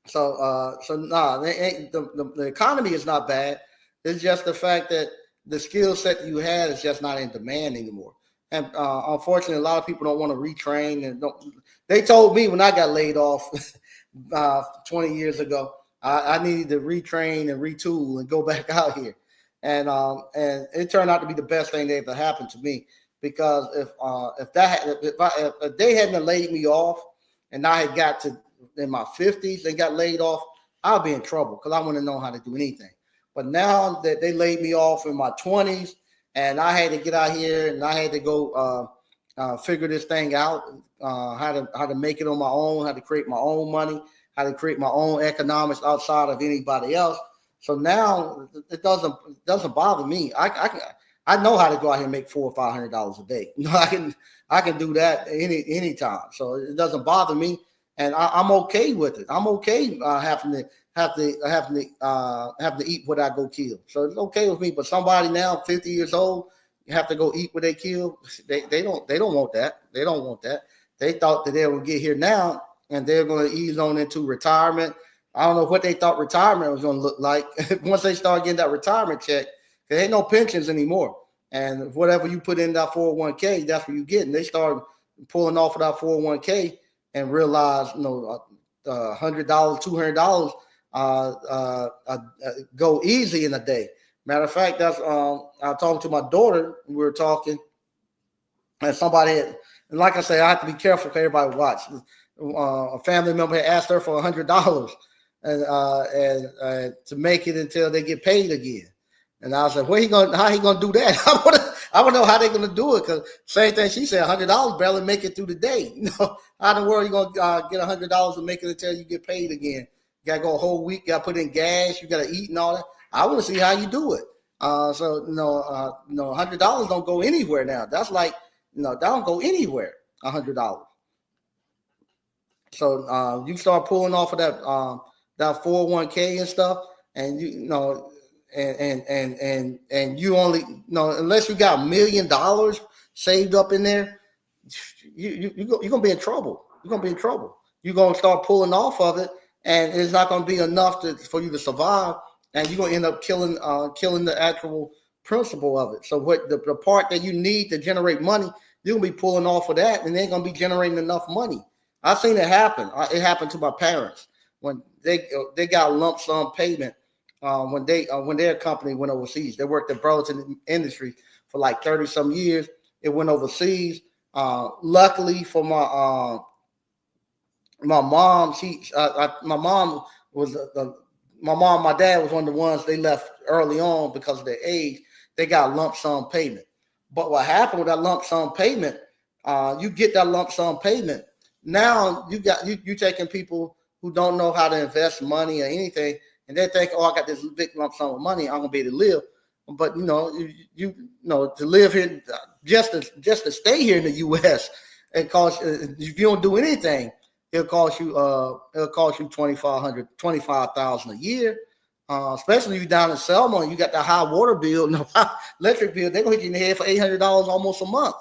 So the economy is not bad. It's just the fact that the skill set you had is just not in demand anymore. And unfortunately, a lot of people don't want to retrain. And they told me when I got laid off 20 years ago, I needed to retrain and retool and go back out here. And it turned out to be the best thing that ever happened to me. Because if they hadn't laid me off and I had got to in my 50s and got laid off, I'll be in trouble because I wouldn't know how to do anything. But now that they laid me off in my 20s and I had to get out here and I had to go figure this thing out, how to make it on my own, how to create my own money, how to create my own economics outside of anybody else. So now it doesn't bother me. I know how to go out here and make $400 or $500 a day. I can do that anytime. So it doesn't bother me, and I'm okay with it. I'm okay having to eat what I go kill. So it's okay with me. But somebody now 50 years old, you have to go eat what they kill. They don't want that. They don't want that. They thought that they would get here now and they're going to ease on into retirement. I don't know what they thought retirement was going to look like once they start getting that retirement check. There ain't no pensions anymore. And whatever you put in that 401k, that's what you get. And they start pulling off of that 401k. and realize, $100, $200 go easy in a day. Matter of fact, that's I talked to my daughter. We were talking, and and like I say, I have to be careful for everybody watch. A family member had asked her for $100 and to make it until they get paid again. And I was like, how he gonna do that? I want to know how they're gonna do it, because same thing she said, $100 barely make it through the day. How in the world you gonna get $100 and make it until you get paid again? You gotta go a whole week, you gotta put in gas, you gotta eat and all that. I want to see how you do it. $100 don't go anywhere now. That's like, that don't go anywhere, $100. So you start pulling off of that 401k and stuff, and and you only unless you got $1 million saved up in there, you're gonna be in trouble. You're gonna be in trouble. You're gonna start pulling off of it, and it's not gonna be enough for you to survive, and you're gonna end up killing the actual principle of it. So what the part that you need to generate money, you're gonna be pulling off of that, and they ain't gonna be generating enough money. I've seen it happen. It happened to my parents when they got a lump sum payment when their company went overseas. They worked at Burlington Industries for like 30 some years. It went overseas. Luckily for my mom, my dad was one of the ones they left early on because of their age. They got a lump sum payment. But what happened with that lump sum payment? You get that lump sum payment. Now you taking people who don't know how to invest money or anything, and they think, I got this big lump sum of money, I'm gonna be able to live. But you to live here, just to stay here in the U.S., it costs, if you don't do anything, it'll cost you $25,000 a year. Especially if you're down in Selma and you got the high water bill, electric bill, they're gonna hit you in the head for $800 almost a month.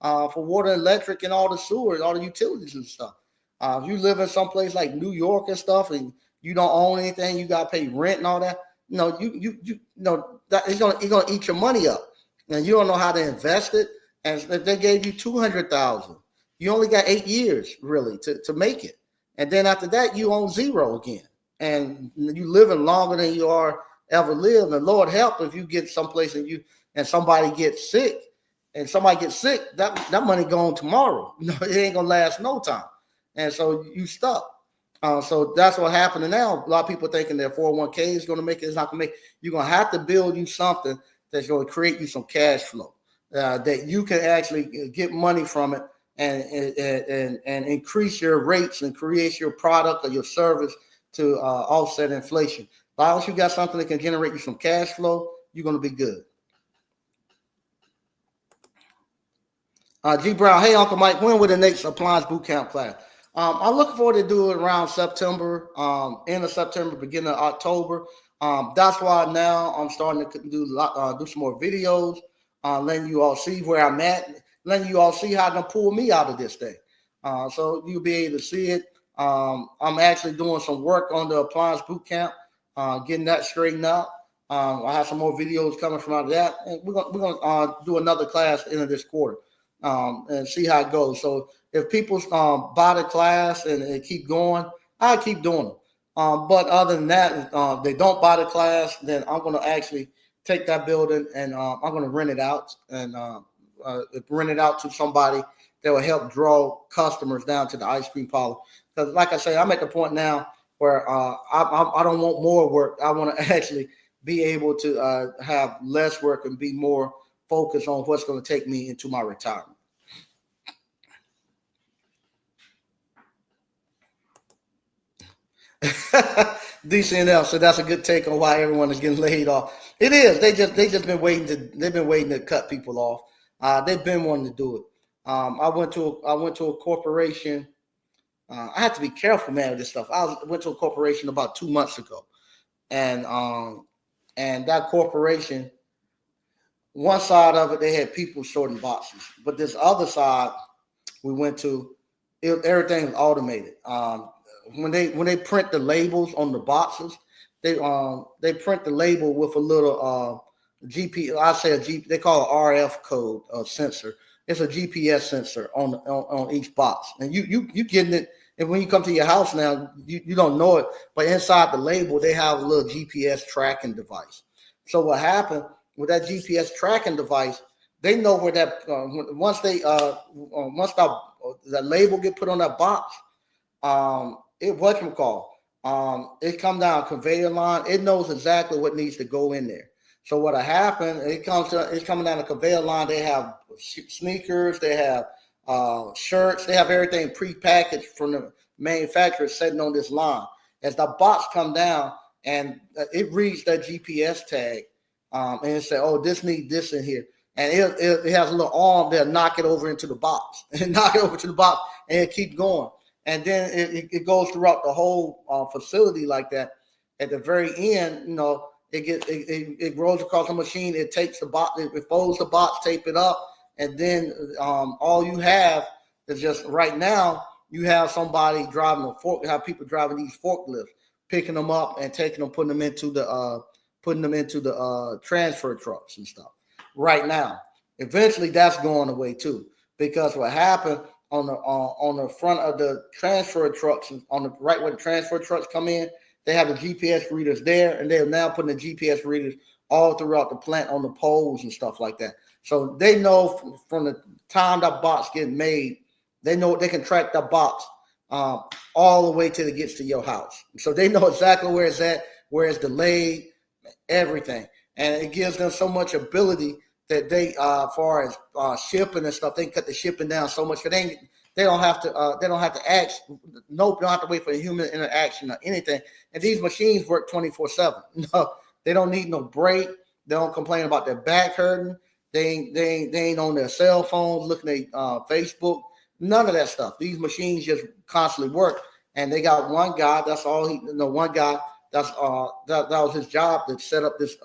For water, electric, and all the sewers, all the utilities and stuff. If you live in some place like New York and stuff, and you don't own anything, you got to pay rent and all that. That he's gonna eat your money up, and you don't know how to invest it. And if they gave you $200,000, you only got 8 years really to make it, and then after that you own zero again, and you living longer than you are ever lived. And Lord help if you get someplace and somebody gets sick. And somebody gets sick, that money gone tomorrow. It ain't gonna last no time, and so you stuck. So that's what happening now. A lot of people thinking their 401k is gonna make it. It's not gonna make it. You're gonna have to build you something that's gonna create you some cash flow that you can actually get money from it and increase your rates and create your product or your service to offset inflation. As long as you got something that can generate you some cash flow, you're gonna be good. G Brown, hey Uncle Mike, when will the next appliance boot camp class? I'm looking forward to do it around September, end of September, beginning of October. That's why now I'm starting to do some more videos, letting you all see where I'm at, letting you all see how to pull me out of this thing. So you'll be able to see it. I'm actually doing some work on the appliance boot camp, getting that straightened out. I have some more videos coming from out of that, and we're gonna do another class at the end of this quarter. And see how it goes. So if people buy the class and keep going, I keep doing them. But other than that, they don't buy the class, then I'm going to actually take that building and I'm going to rent it out and rent it out to somebody that will help draw customers down to the ice cream parlor. Because like I say, I'm at the point now where I don't want more work. I want to actually be able to have less work and be more focused on what's going to take me into my retirement. DCNL, so that's a good take on why everyone is getting laid off. It is. They've been waiting to cut people off. They've been wanting to do it. I went to a corporation. I have to be careful, man, with this stuff. I went to a corporation about 2 months ago, and that corporation, one side of it, they had people sorting boxes, but this other side we went to, everything was automated. When they print the labels on the boxes, they print the label with a little GP. I say a GP. They call it RF code sensor. it's a GPS sensor on each box, and you getting it. And when you come to your house now, you don't know it, but inside the label they have a little GPS tracking device. So what happened with that GPS tracking device? They know where that once that label get put on that box, it whatchamacall, it come down a conveyor line. It knows exactly what needs to go in there. So what happened? It's coming down the conveyor line. They have sneakers, they have shirts, they have everything prepackaged from the manufacturer sitting on this line. As the box come down and it reads that GPS tag, and it say, "Oh, this need this in here," and it has a little arm there, knock it over into the box, and knock it over to the box, and it keep going. And then it goes throughout the whole facility like that. At the very end, it rolls across the machine. It takes the box, it folds the box, tape it up, and then all you have is just right now you have somebody driving a fork. Have people driving these forklifts, picking them up and taking them, putting them into the transfer trucks and stuff. Right now, eventually that's going away too, because what happened on the front of the transfer trucks, on the right where the transfer trucks come in, they have the GPS readers there, and they're now putting the GPS readers all throughout the plant on the poles and stuff like that. So they know from the time that box gets made, they know they can track that box all the way till it gets to your house. So they know exactly where it's at, where it's delayed, everything, and it gives them so much ability that they, as far as shipping and stuff, they can cut the shipping down so much. They don't have to ask. Nope, they don't have to wait for human interaction or anything. And these machines work 24/7. No, they don't need no break. They don't complain about their back hurting. They ain't on their cell phones looking at Facebook. None of that stuff. These machines just constantly work. And they got one guy. That's all one guy. That was his job to set up this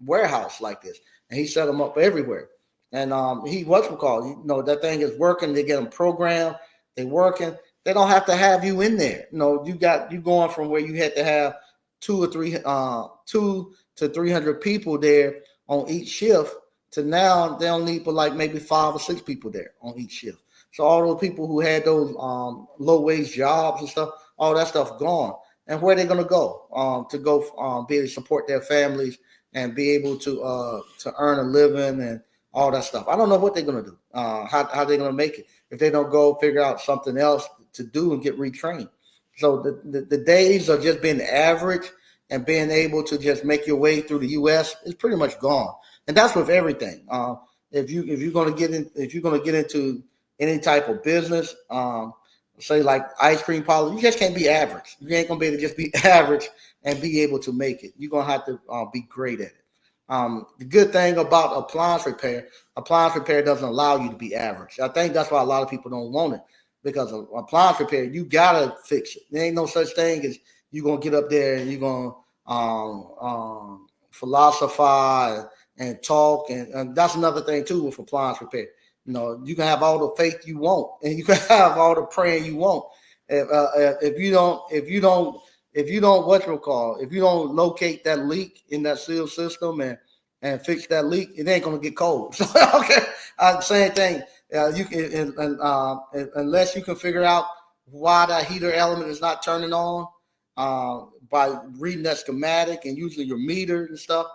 warehouse like this. And he set them up everywhere. And that thing is working. They get them programmed. They working. They don't have to have you in there. You going from where you had to have 200 to 300 people there on each shift to now they don't need but like maybe 5 or 6 people there on each shift. So all those people who had those low wage jobs and stuff, all that stuff gone. And where are they going to go? To go be able to support their families and be able to earn a living and all that stuff. I don't know what they're going to do, how they're going to make it if they don't go figure out something else to do and get retrained. So the days of just being average and being able to just make your way through the U.S. is pretty much gone. And that's with everything. If you're going to get into any type of business, say like ice cream parlor, you just can't be average. You ain't gonna be able to just be average and be able to make it. You're gonna have to be great at it. The good thing about appliance repair doesn't allow you to be average. I think that's why a lot of people don't want it, because of appliance repair, you gotta fix it. There ain't no such thing as you're gonna get up there and you're gonna philosophize and talk, and that's another thing too with appliance repair. You can have all the faith you want, and you can have all the praying you want. If you don't locate that leak in that seal system and fix that leak, it ain't gonna get cold. So, okay, same thing. You can, unless you can figure out why that heater element is not turning on by reading that schematic and using your meter and stuff.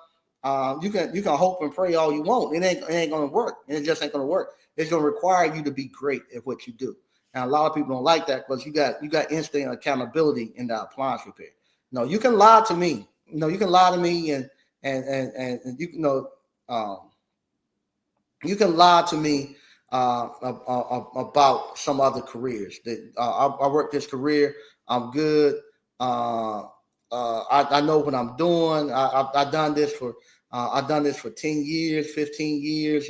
You can hope and pray all you want. It ain't gonna work. It just ain't gonna work. It's gonna require you to be great at what you do. And a lot of people don't like that because you got instant accountability in the appliance repair. No, you can lie to me. You can lie to me and you can lie to me about some other careers. That I work this career. I'm good. I know what I'm doing. I've done this for 10 years, 15 years,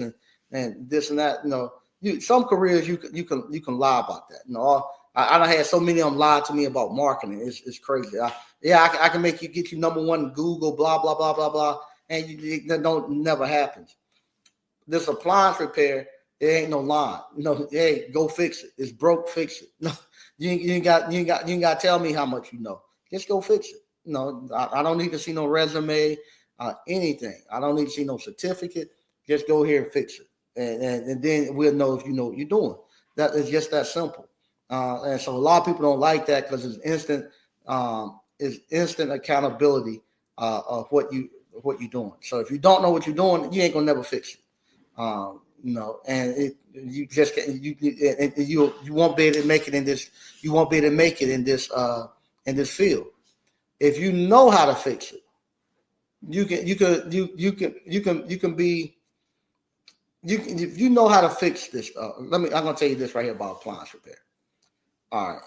and this and that. Some careers you can lie about that. I done had so many of them lie to me about marketing. It's crazy. I can make you get you number one in Google, blah blah blah blah blah, and that never happens. This appliance repair, there ain't no line. Hey, go fix it. It's broke, fix it. No, you ain't got to tell me how much you know. Just go fix it. I don't need to see no resume, anything. I don't need to see no certificate. Just go here and fix it. and then we'll know if you know what you're doing. That is just that simple. And so a lot of people don't like that because it's instant accountability of what you're doing. So if you don't know what you're doing, you ain't gonna never fix it. And you just you won't be able to make it in this. You won't be able to make it in this field. If you know how to fix it, you can be. If you know how to fix this. I'm gonna tell you this right here about appliance repair. All right.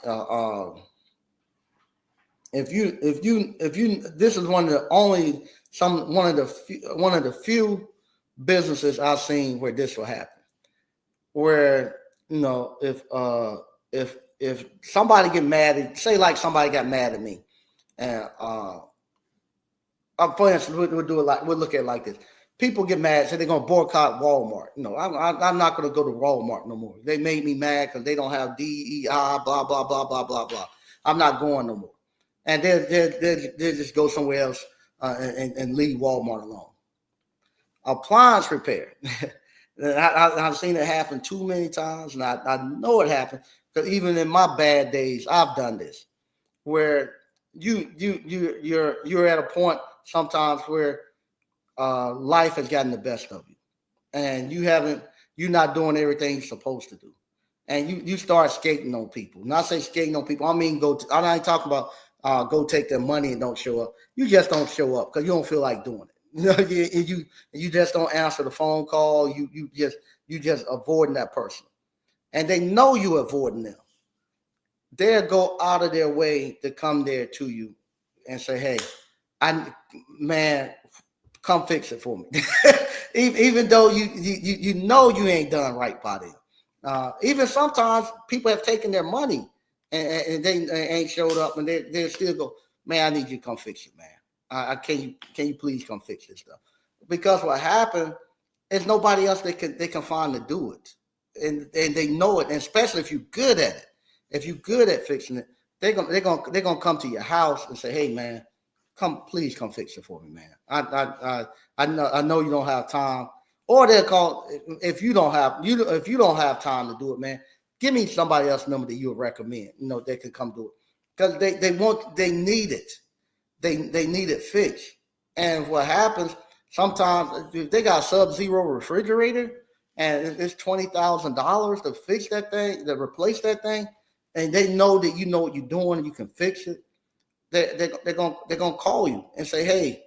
If you this is one of the few businesses I've seen where this will happen. Where if somebody get mad, say like somebody got mad at me, and for instance, we'll look at it like this. People get mad, say they're gonna boycott Walmart. I'm not gonna go to Walmart no more. They made me mad because they don't have DEI, blah blah blah blah blah blah. I'm not going no more, and they'll just go somewhere else and leave Walmart alone. Appliance repair. I've seen it happen too many times, and I know it happened because even in my bad days, I've done this, where you're at a point sometimes where life has gotten the best of you, and you're not doing everything you're supposed to do, and you start skating on people. When I say skating on people, I mean I'm not talking about go take their money and don't show up. You just don't show up because you don't feel like doing it. You just don't answer the phone call. You just avoiding that person, and they know you avoiding them. They'll go out of their way to come there to you and say, "Hey, come fix it for me." Even though you know you ain't done right by them. Even sometimes people have taken their money and they ain't showed up, and they still go, "Man, I need you to come fix it, man. Can you please come fix this stuff?" Because what happened is nobody else they can find to do it, and they know it. And especially if you're good at it, if you're good at fixing it, they're gonna come to your house and say, "Hey, man, please come fix it for me, man. I know you don't have time." Or they'll call if you don't have time to do it, man. Give me somebody else's number that you would recommend. They can come do it because they need it. They need it fixed. And what happens sometimes, if they got a Sub-Zero refrigerator and it's $20,000 to fix that thing, to replace that thing, and they know that you know what you're doing and you can fix it, they're gonna call you and say, "Hey,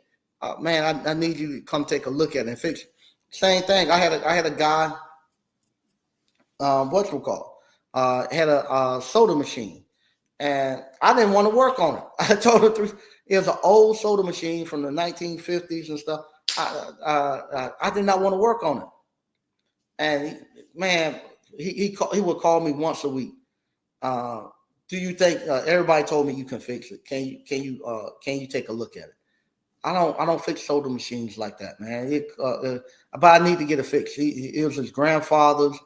man, I need you to come take a look at it and fix it." Same thing. I had a guy, had a soda machine, and I didn't want to work on it. I told him it was an old soda machine from the 1950s and stuff. I did not want to work on it, and he would call me once a week. Do you think everybody told me you can fix it? Can you take a look at it? I don't fix soda machines like that, man. But I need to get it fixed. It was his grandfather's,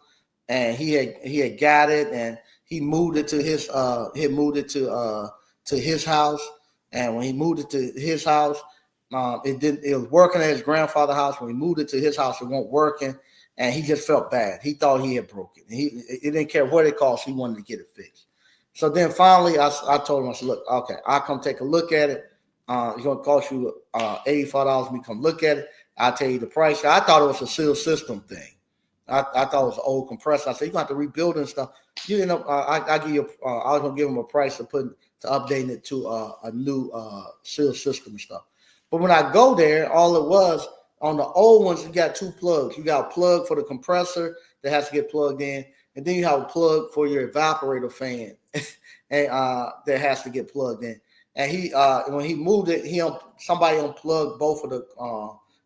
and he had got it, and he moved it to his to his house. And when he moved it to his house, it was working at his grandfather's house. When he moved it to his house, it wasn't working, and he just felt bad. He thought he had broken it. He didn't care what it cost. He wanted to get it fixed. So then finally, I told him, I said, "Look, okay, I'll come take a look at it. It's going to cost you $85 for me to come look at it. I'll tell you the price." I thought it was a seal system thing. I thought it was an old compressor. I said, "You're going to have to rebuild it and stuff." I give you. I was going to give him a price to updating it to a new seal system and stuff. But when I go there, all it was on the old ones, you got two plugs. You got a plug for the compressor that has to get plugged in, and then you have a plug for your evaporator fan and that has to get plugged in. And when he moved it, somebody unplugged both of the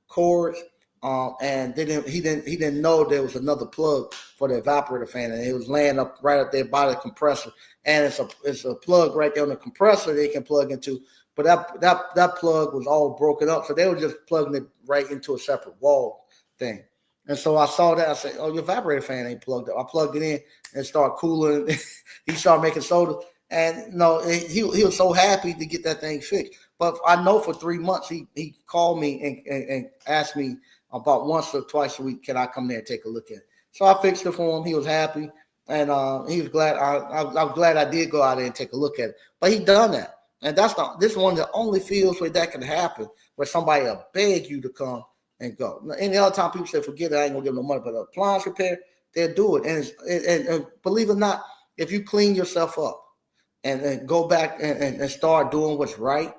cords, and he didn't know there was another plug for the evaporator fan, and it was laying up right up there by the compressor. And it's a plug right there on the compressor they can plug into, but that plug was all broken up, so they were just plugging it right into a separate wall thing. And so I saw that. I said, "Oh, your evaporator fan ain't plugged up." I plugged it in and it started cooling. He started making soda. And he was so happy to get that thing fixed. But I know for 3 months he called me and asked me about once or twice a week. Can I come there and take a look at it? So I fixed it for him. He was happy, and he was glad. I'm glad I did go out there and take a look at it. But he done that, and this is one of the only fields where that can happen, where somebody will beg you to come and go. Any other time people say, forget it, I ain't gonna give no money. But appliance repair, they'll do it. And believe it or not, if you clean yourself up and go back and start doing what's right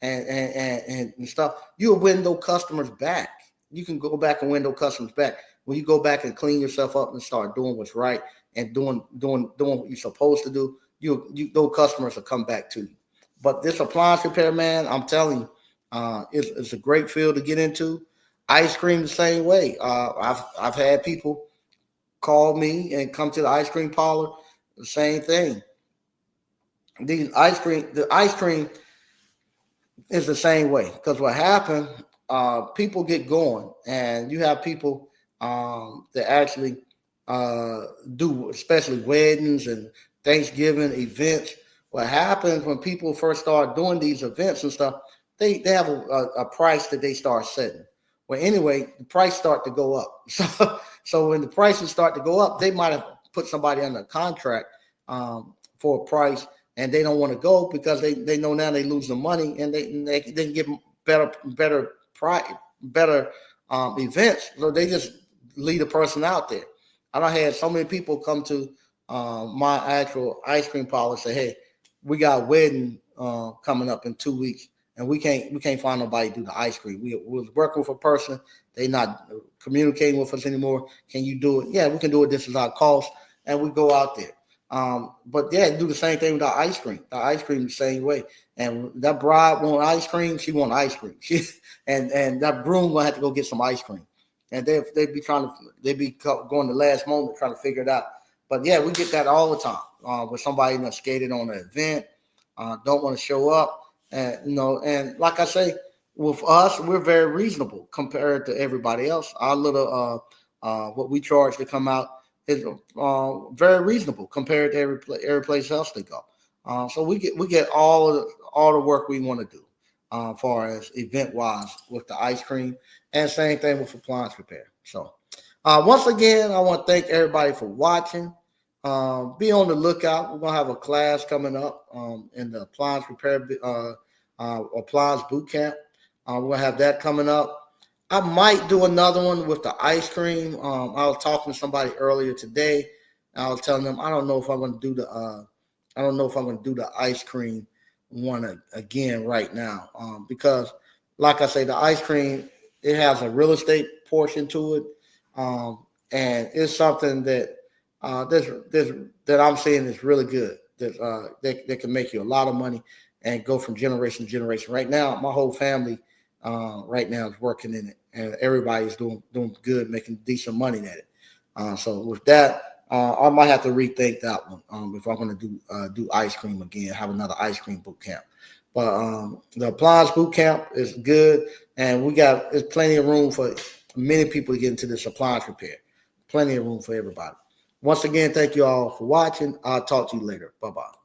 and stuff, you'll win those customers back. You can go back and win those customers back when you go back and clean yourself up and start doing what's right and doing what you're supposed to do. Those customers will come back to you. But this appliance repair, man, I'm telling you, it's a great field to get into. Ice cream the same way. I've had people call me and come to the ice cream parlor. The same thing. The ice cream is the same way, because what happened, people get going, and you have people that actually do, especially weddings and Thanksgiving events. What happens when people first start doing these events and stuff, they have a price that they start setting. Well, anyway, the price start to go up. So when the prices start to go up, they might have put somebody under a contract for a price, and they don't want to go because they know now they lose the money, and they can get better events. So they just leave the person out there. I had so many people come to my actual ice cream parlor and say, hey, we got a wedding coming up in 2 weeks, and we can't find nobody to do the ice cream. We was working with a person, they not communicating with us anymore. Can you do it? Yeah, we can do it. This is our cost, and we go out there. But yeah, do the same thing with the ice cream. The ice cream the same way. And that bride want ice cream, she want ice cream. And that groom gonna have to go get some ice cream. And they be going the last moment trying to figure it out. But yeah, we get that all the time. With somebody that skated on an event, don't want to show up, and like I say, with us, we're very reasonable compared to everybody else. Our little what we charge to come out is very reasonable compared to every place else they go. So we get all the work we want to do, as far as event wise with the ice cream, and same thing with appliance repair. So once again, I want to thank everybody for watching. Be on the lookout. We're gonna have a class coming up in the appliance repair appliance boot camp. We're gonna have that coming up. I might do another one with the ice cream. I was talking to somebody earlier today. I was telling them I don't know if I'm going to do the ice cream one again right now, because, like I say, the ice cream, it has a real estate portion to it, and it's something that that I'm saying is really good. That can make you a lot of money and go from generation to generation. Right now, my whole family right now is working in it, and everybody's doing good, making decent money at it. So with that, I might have to rethink that one if I'm going to do ice cream again, have another ice cream boot camp. But the appliance boot camp is good, and there's plenty of room for many people to get into this appliance repair. Plenty of room for everybody. Once again, thank you all for watching. I'll talk to you later. Bye-bye.